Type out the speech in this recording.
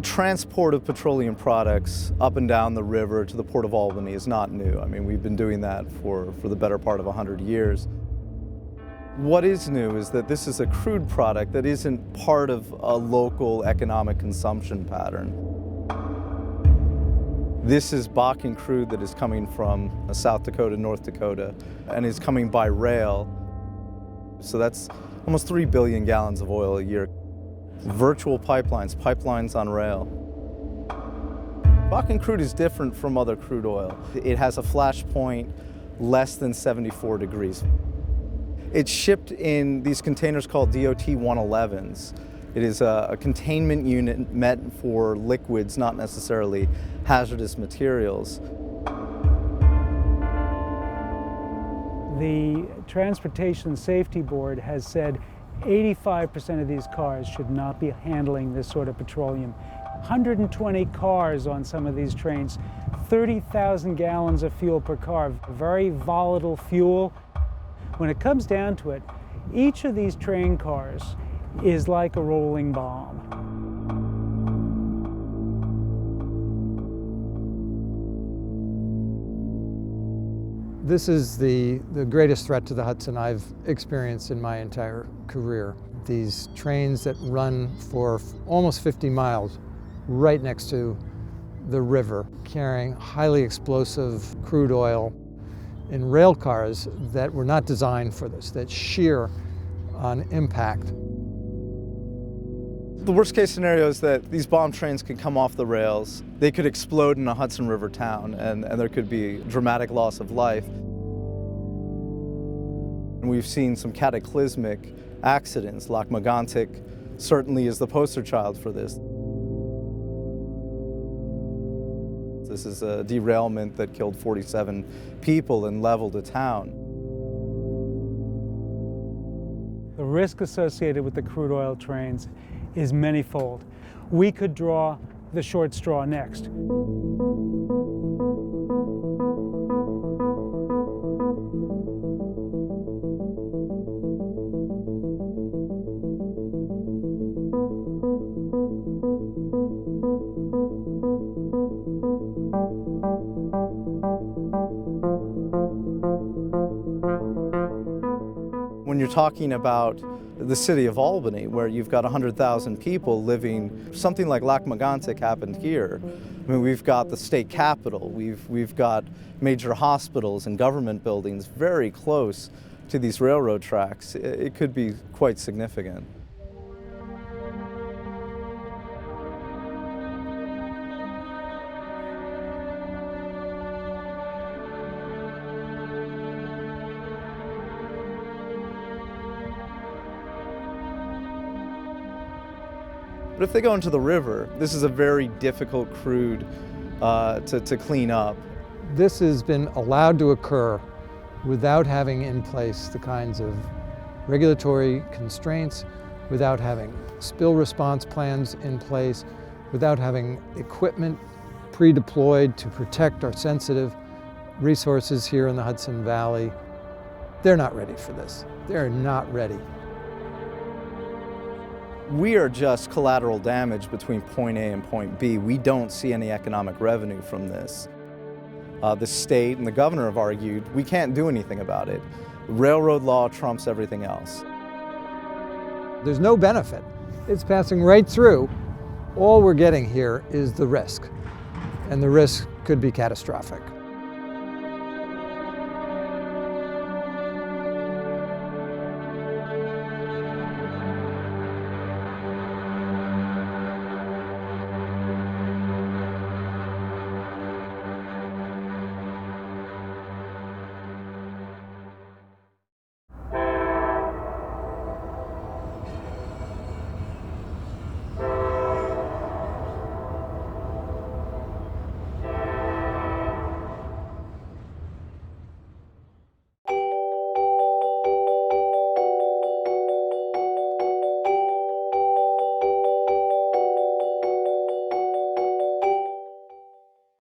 transport of petroleum products up and down the river to the port of Albany is not new. I mean, we've been doing that for the better part of 100 years. What is new is that this is a crude product that isn't part of a local economic consumption pattern. This is Bakken crude that is coming from South Dakota, North Dakota, and is coming by rail. So that's almost 3 billion gallons of oil a year. Virtual pipelines, pipelines on rail. Bakken crude is different from other crude oil. It has a flash point less than 74 degrees. It's shipped in these containers called DOT 111s. It is a containment unit meant for liquids, not necessarily hazardous materials. The Transportation Safety Board has said 85% of these cars should not be handling this sort of petroleum. 120 cars on some of these trains, 30,000 gallons of fuel per car, very volatile fuel. When it comes down to it, each of these train cars is like a rolling bomb. This is the greatest threat to the Hudson I've experienced in my entire career. These trains that run for almost 50 miles right next to the river, carrying highly explosive crude oil in rail cars that were not designed for this, that shear on impact. The worst case scenario is that these bomb trains can come off the rails, they could explode in a Hudson River town, and there could be dramatic loss of life. And we've seen some cataclysmic accidents. Lac-Mégantic certainly is the poster child for this. This is a derailment that killed 47 people and leveled a town. The risk associated with the crude oil trains is manyfold. We could draw the short straw next. When you're talking about the city of Albany, where you've got 100,000 people living, something like Lac-Mégantic happened here. I mean, we've got the state capitol, we've got major hospitals and government buildings very close to these railroad tracks. It could be quite significant. But if they go into the river, this is a very difficult crude to clean up. This has been allowed to occur without having in place the kinds of regulatory constraints, without having spill response plans in place, without having equipment pre-deployed to protect our sensitive resources here in the Hudson Valley. They're not ready for this. They're not ready. We are just collateral damage between point A and point B. We don't see any economic revenue from this. The state and the governor have argued we can't do anything about it. Railroad law trumps everything else. There's no benefit. It's passing right through. All we're getting here is the risk, and the risk could be catastrophic.